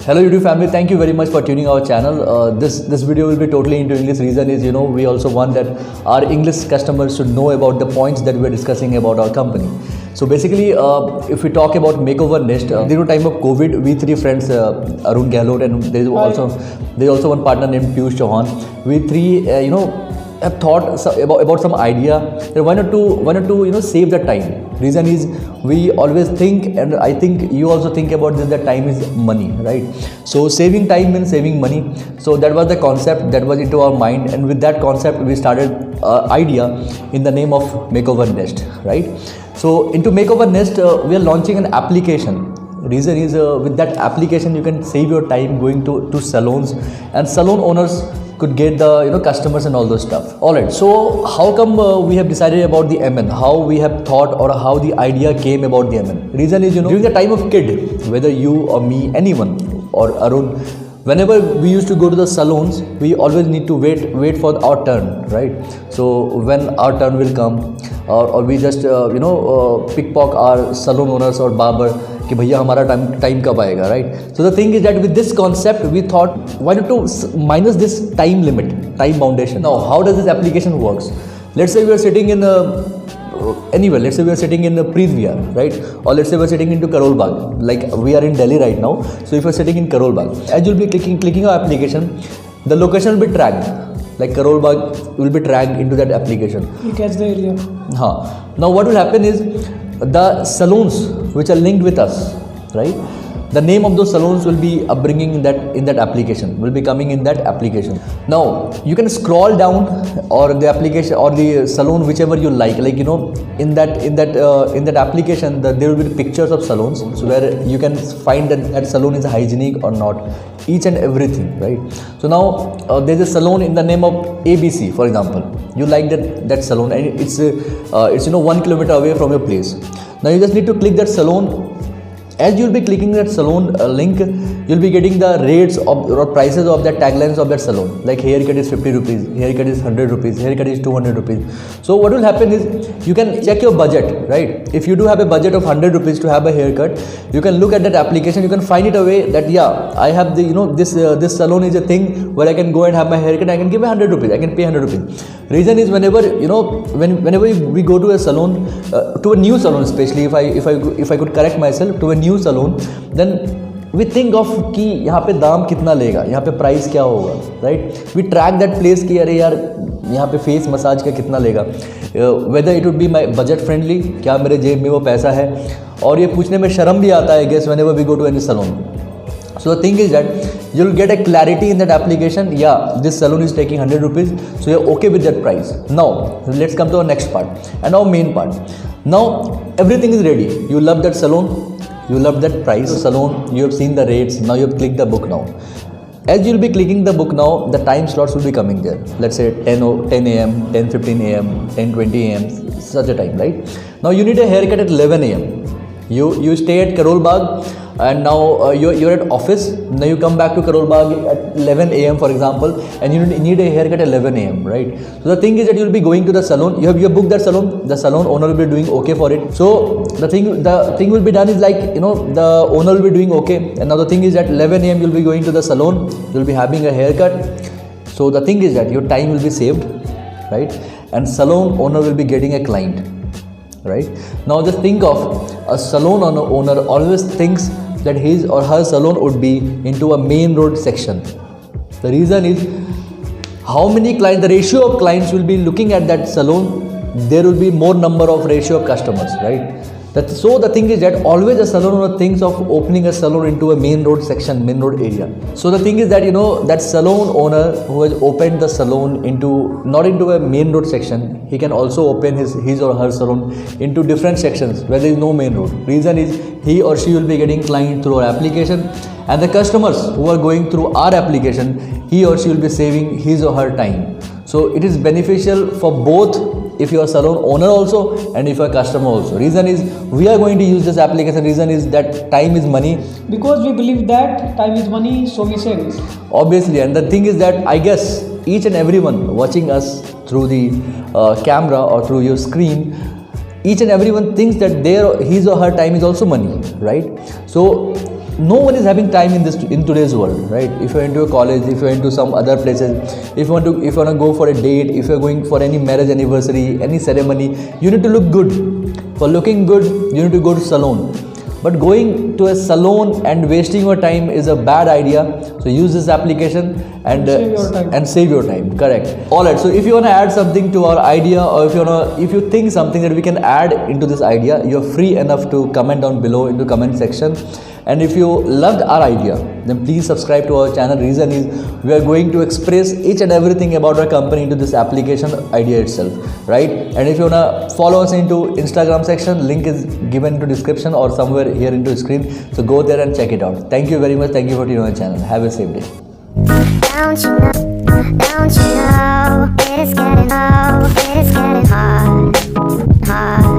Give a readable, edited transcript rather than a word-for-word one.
Hello YouTube family, thank you very much for tuning our channel. This video will be totally into English. Reason is, we also want that our English customers should know about the points that we are discussing about our company. So basically, if we talk about Makeover Nest, during time of COVID, we three friends, Arun Gehlot, and there's also one partner named Piyush Chauhan. We three, have thought about some idea that why not to save the time. Reason is we always think, and I think you also think about this, that time is money, right? So saving time means saving money. So that was the concept that was into our mind, and with that concept we started idea in the name of Makeover Nest, right? So into Makeover Nest we are launching an application. Reason is with that application you can save your time going to salons, and salon owners could get the customers and all those stuff. Alright, so how come we have decided about the MN? How we have thought, or how the idea came about the MN? Reason is, during the time of kid, whether you or me, anyone, or Arun, whenever we used to go to the salons, we always need to wait for our turn, right? So when our turn will come, or we just pickpocket our salon owners or barber कि भैया हमारा time कब आएगा, right? So the thing is that with this concept we thought, why not to minus this time limit, time foundation. Now how does this application works? Let's say we are sitting in anywhere. Let's say we are sitting in Preet Vihar, right? Or let's say we are sitting into Karol Bagh, like we are in Delhi right now. So if you are sitting in Karol Bagh, as you'll be clicking our application, the location will be tracked. Like Karol Bagh will be tracked into that application. You catch the area. Now what will happen is, the salons which are linked with us, right? The name of those salons will be upbringing in that application, will be coming in that application. Now you can scroll down, or the application or the salon whichever you like in that application there will be pictures of salons, where you can find that salon is hygienic or not, each and everything, right? So now there's a salon in the name of ABC, for example. You like that salon, and it's 1 kilometer away from your place. Now you just need to click that salon. As you'll be clicking that salon link, you'll be getting the rates or prices of that taglines of that salon. Like haircut is 50 rupees, haircut is 100 rupees, haircut is 200 rupees. So what will happen is, you can check your budget, right? If you do have a budget of 100 rupees to have a haircut, you can look at that application. You can find it away that I have this salon is a thing where I can go and have my haircut. I can give 100 rupees. I can pay 100 rupees. Reason is, whenever we go to a salon, to a new salon, especially if I could correct myself, to a new salon, then we think of कि यहाँ पे दाम कितना लेगा, यहाँ पे price क्या होगा, right? We track that place कि अरे यार यहाँ पे फेस मसाज का कितना लेगा, whether it would be my budget friendly, क्या मेरे जेब में वो पैसा है, और ये पूछने में शर्म भी आता है guess whenever we go to any salon. So the thing is that you'll get a clarity in that application. Yeah, this salon is taking 100 rupees, so you're okay with that price. Now let's come to our next part and our main part. Now everything is ready. You love that salon, you love that price salon, you have seen the rates. Now you have clicked the book. Now as you'll be clicking the book, now the time slots will be coming there. Let's say 10 a.m., 10:15 a.m., 10:20 a.m., such a time, right? Now you need a haircut at 11 a.m. You stay at Karol Bagh, and now you're at office. Now you come back to Karol Bagh at 11 a.m. for example, and you need a haircut at 11 a.m. right? So the thing is that you'll be going to the salon. You have booked that salon. The salon owner will be doing okay for it. So the thing will be done is like the owner will be doing okay. And now the thing is that 11 a.m. you'll be going to the salon. You'll be having a haircut. So the thing is that your time will be saved, right? And salon owner will be getting a client. Right? Now just think of a salon owner always thinks that his or her salon would be into a main road section. The reason is, how many clients, the ratio of clients will be looking at that salon, there will be more number of ratio of customers, right? So the thing is that always a salon owner thinks of opening a salon into a main road section, main road area. So the thing is that that salon owner who has opened the salon not into a main road section, he can also open his or her salon into different sections where there is no main road. Reason is, he or she will be getting client through our application, and the customers who are going through our application, he or she will be saving his or her time. So it is beneficial for both, if you are salon owner also and if you are customer also. Reason is, we are going to use this application. Reason is that time is money. Because we believe that time is money, so we save it. Obviously, and the thing is that I guess each and everyone watching us through the camera or through your screen, each and everyone thinks that his or her time is also money, right? So no one is having time in today's world, right? If you're into a college, if you're into some other places, if you want to go for a date, if you're going for any marriage anniversary, any ceremony, you need to look good. For looking good, you need to go to salon. But going to a salon and wasting your time is a bad idea. So use this application and save your time. Correct. All right. So if you want to add something to our idea, or if you think something that we can add into this idea, you're free enough to comment down below in the comment section. And if you loved our idea, then please subscribe to our channel. Reason is we are going to express each and everything about our company into this application idea itself, right? And if you wanna follow us into Instagram section, link is given into description or somewhere here into screen. So go there and check it out. Thank you very much. Thank you for tuning on our channel. Have a safe day. Don't you know, it is getting hard.